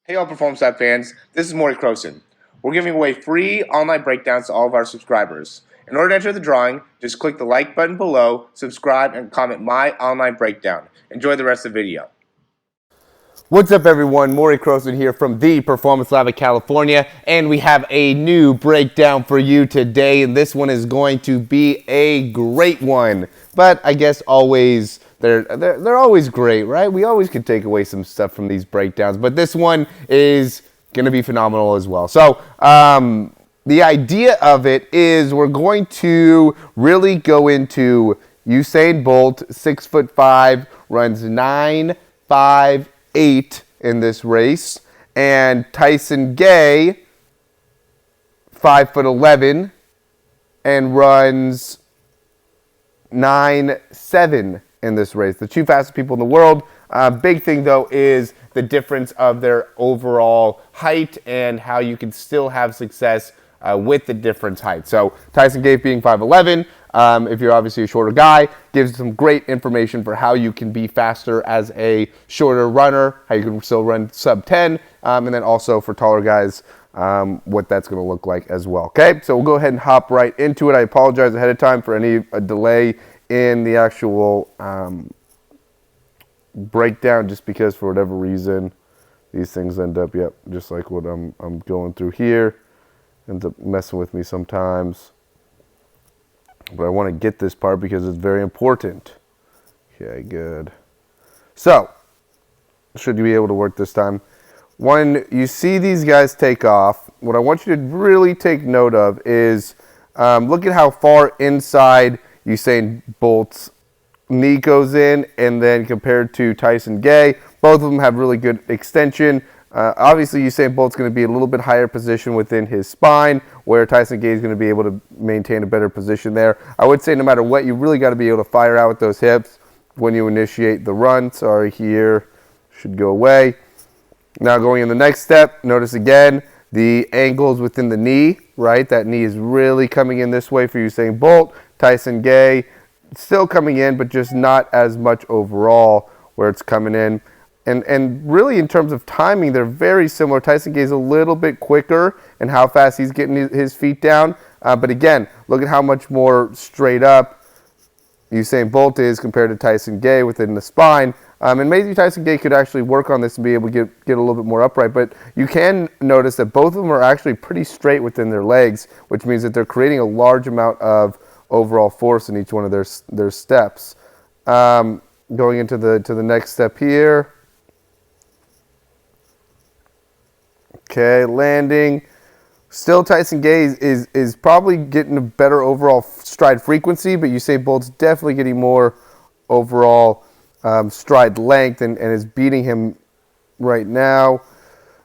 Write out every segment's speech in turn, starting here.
Hey all Performance Lab fans, this is Morey Croson. We're giving away free online breakdowns to all of our subscribers. In order to enter the drawing, just click the like button below, subscribe, and comment my online breakdown. Enjoy the rest of the video. What's up everyone, Morey Croson here from the Performance Lab of California, and we have a new breakdown for you today, and this one is going to be a great one. But I guess always, they're always great, right? We always could take away some stuff from these breakdowns, but this one is going to be phenomenal as well. So, the idea of it is we're going to really go into Usain Bolt, 6'5", runs 9.58 in this race, and Tyson Gay, 5'11", and runs 9.7 in this race. The two fastest people in the world. Big thing though is the difference of their overall height and how you can still have success with the different height. So Tyson Gay being 5'11", if you're obviously a shorter guy, gives some great information for how you can be faster as a shorter runner, how you can still run sub 10, and then also for taller guys, what that's going to look like as well. Okay, so we'll go ahead and hop right into it. I apologize ahead of time for any delay in the actual breakdown, just because for whatever reason these things end up, just like what I'm going through here. Ends up messing with me sometimes. But I want to get this part because it's very important. Okay, good. So, should you be able to work this time? When you see these guys take off, what I want you to really take note of is look at how far inside Usain Bolt's knee goes in, and then compared to Tyson Gay, both of them have really good extension. Obviously, Usain Bolt's going to be a little bit higher position within his spine, where Tyson Gay is going to be able to maintain a better position there. I would say no matter what, you really got to be able to fire out with those hips when you initiate the run. Sorry, here should go away. Now going in the next step, notice again the angles within the knee, right? That knee is really coming in this way for Usain Bolt. Tyson Gay still coming in, but just not as much overall where it's coming in. And really, in terms of timing, they're very similar. Tyson Gay is a little bit quicker in how fast he's getting his feet down. But again, look at how much more straight up Usain Bolt is compared to Tyson Gay within the spine. And maybe Tyson Gay could actually work on this and be able to get a little bit more upright. But you can notice that both of them are actually pretty straight within their legs, which means that they're creating a large amount of overall force in each one of their steps. Going into the next step here. Okay, landing. Still, Tyson Gay is probably getting a better overall stride frequency, but Usain Bolt's definitely getting more overall stride length and is beating him right now.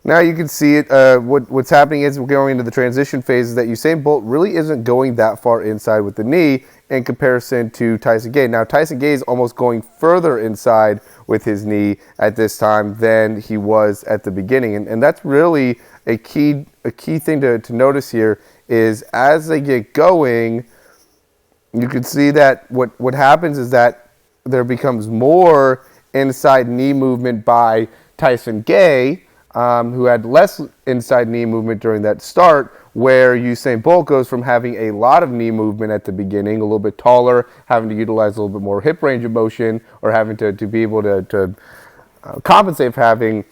Now you can see it. What's happening is we're going into the transition phase, that Usain Bolt really isn't going that far inside with the knee in comparison to Tyson Gay. Now Tyson Gay is almost going further inside with his knee at this time than he was at the beginning, and that's really a key thing to notice here is as they get going, you can see that what happens is that there becomes more inside knee movement by Tyson Gay, who had less inside knee movement during that start, where Usain Bolt goes from having a lot of knee movement at the beginning, a little bit taller, having to utilize a little bit more hip range of motion, or having to be able to compensate for having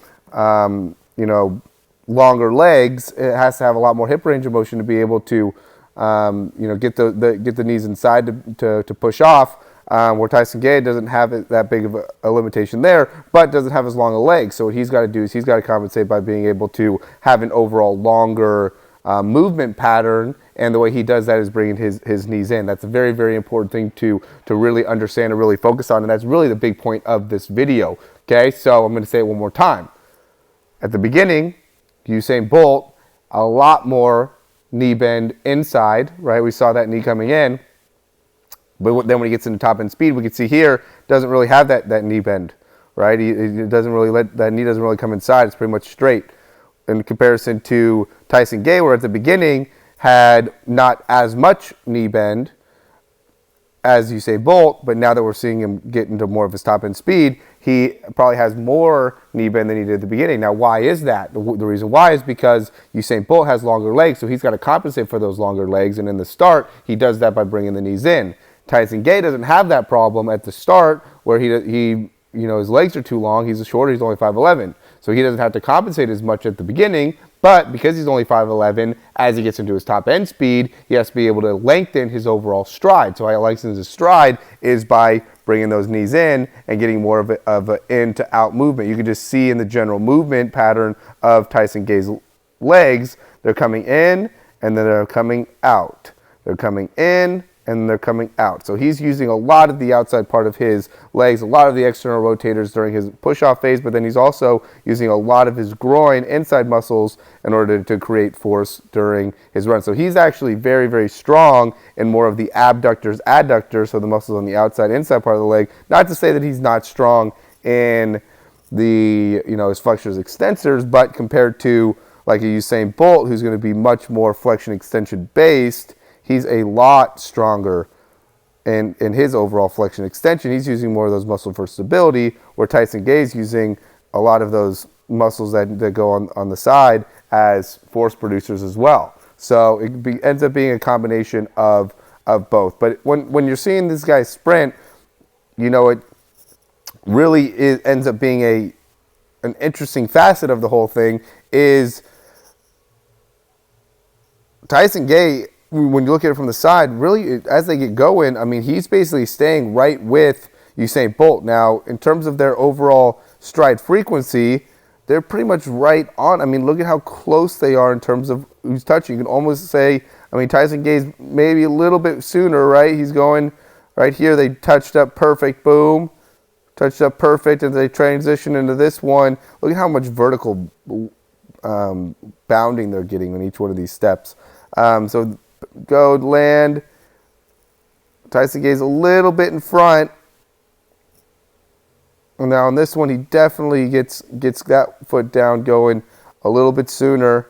longer legs. It has to have a lot more hip range of motion to be able to get the knees inside to push off. Where Tyson Gay doesn't have that big of a limitation there, but doesn't have as long a leg. So what he's got to do is he's got to compensate by being able to have an overall longer movement pattern, and the way he does that is bringing his knees in. That's a very, very important thing to really understand and really focus on, and that's really the big point of this video. Okay, so I'm going to say it one more time. At the beginning, Usain Bolt, a lot more knee bend inside, right? We saw that knee coming in. But then when he gets into top end speed, we can see here, doesn't really have that knee bend, right? He doesn't really that knee doesn't really come inside. It's pretty much straight. In comparison to Tyson Gay, where at the beginning had not as much knee bend, as Usain Bolt, but now that we're seeing him get into more of his top end speed, he probably has more knee bend than he did at the beginning. Now, why is that? The reason why is because Usain Bolt has longer legs, so he's got to compensate for those longer legs, and in the start, he does that by bringing the knees in. Tyson Gay doesn't have that problem at the start where he his legs are too long. He's shorter. He's only 5'11", so he doesn't have to compensate as much at the beginning. But because he's only 5'11", as he gets into his top end speed, he has to be able to lengthen his overall stride. So how he lengthens his stride is by bringing those knees in and getting more of an in to out movement. You can just see in the general movement pattern of Tyson Gay's legs, they're coming in and then they're coming out. They're coming in and they're coming out. So he's using a lot of the outside part of his legs, a lot of the external rotators during his push-off phase, but then he's also using a lot of his groin inside muscles in order to create force during his run. So he's actually very, very strong in more of the abductors, adductors, so the muscles on the outside, inside part of the leg. Not to say that he's not strong in the, his flexors, extensors, but compared to like a Usain Bolt, who's going to be much more flexion extension based, he's a lot stronger in his overall flexion extension. He's using more of those muscles for stability, where Tyson Gay is using a lot of those muscles that go on the side as force producers as well. So it ends up being a combination of both. But when you're seeing this guy sprint, it really ends up being an interesting facet of the whole thing is Tyson Gay, when you look at it from the side, really, as they get going, I mean, he's basically staying right with Usain Bolt. Now, in terms of their overall stride frequency, they're pretty much right on. I mean, look at how close they are in terms of who's touching. You can almost say, I mean, Tyson Gay's maybe a little bit sooner, right? He's going right here. They touched up perfect, boom. Touched up perfect, and they transition into this one. Look at how much vertical bounding they're getting on each one of these steps. So go, land. Tyson Gay's a little bit in front. And now on this one, he definitely gets that foot down going a little bit sooner.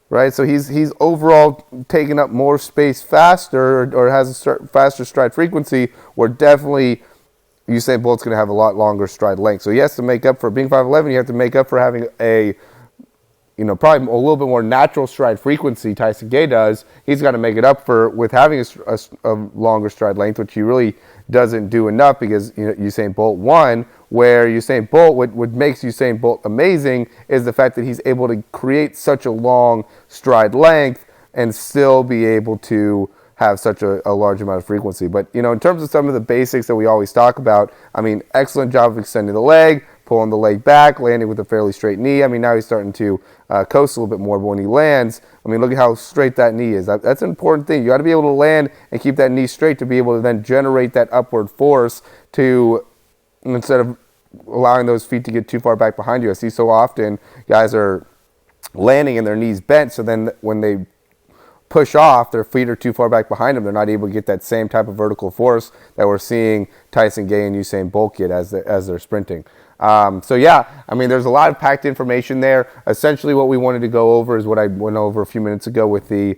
Right? So he's overall taking up more space faster or has a faster stride frequency, where definitely Usain Bolt's going to have a lot longer stride length. So he has to make up for being 5'11", you have to make up for having a probably a little bit more natural stride frequency. Tyson Gay does. He's got to make it up for with having a longer stride length, which he really doesn't do enough because Usain Bolt won. Where Usain Bolt, what makes Usain Bolt amazing is the fact that he's able to create such a long stride length and still be able to have such a large amount of frequency. But in terms of some of the basics that we always talk about, I mean, excellent job of extending the leg, pulling the leg back, landing with a fairly straight knee. I mean, now he's starting to coast a little bit more, but when he lands, I mean, look at how straight that knee is. That's an important thing. You got to be able to land and keep that knee straight to be able to then generate that upward force to, instead of allowing those feet to get too far back behind you. I see so often guys are landing and their knees bent, so then when they push off, their feet are too far back behind them. They're not able to get that same type of vertical force that we're seeing Tyson Gay and Usain Bolt get as they're sprinting. So yeah, I mean, there's a lot of packed information there. Essentially what we wanted to go over is what I went over a few minutes ago with the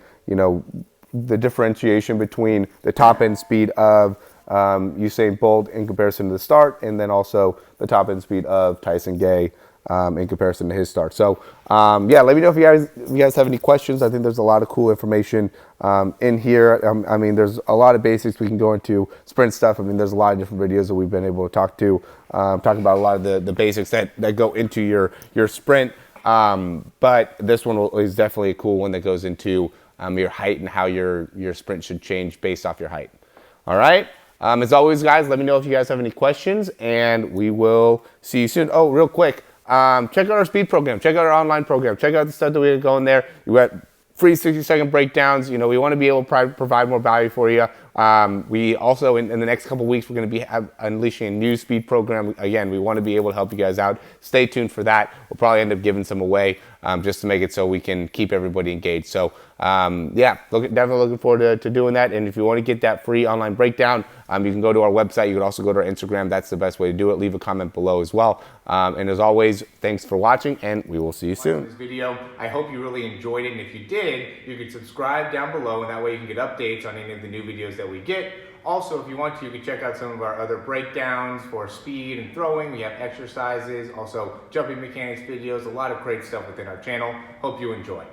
differentiation between the top end speed of Usain Bolt in comparison to the start, and then also the top end speed of Tyson Gay in comparison to his start. So yeah, let me know if you guys have any questions. I think there's a lot of cool information in here. I mean, there's a lot of basics we can go into sprint stuff. I mean, there's a lot of different videos that we've been able to talk about a lot of the basics that go into your sprint. But this one is definitely a cool one that goes into your height and how your sprint should change based off your height. All right. As always, guys, let me know if you guys have any questions, and we will see you soon. Oh, real quick. Check out our speed program. Check out our online program. Check out the stuff that we got going there. You got free 60-second breakdowns. We want to be able to provide more value for you. We also, in the next couple weeks, we're going to be unleashing a new speed program. Again, we want to be able to help you guys out. Stay tuned for that. We'll probably end up giving some away just to make it so we can keep everybody engaged. So, yeah, definitely looking forward to doing that. And if you want to get that free online breakdown, you can go to our website. You can also go to our Instagram. That's the best way to do it. Leave a comment below as well. And as always, thanks for watching, and we will see you soon. This video, I hope you really enjoyed it. And if you did, you can subscribe down below, and that way you can get updates on any of the new videos that we get. Also, if you want to, you can check out some of our other breakdowns for speed and throwing. We have exercises, also jumping mechanics videos, a lot of great stuff within our channel. Hope you enjoy.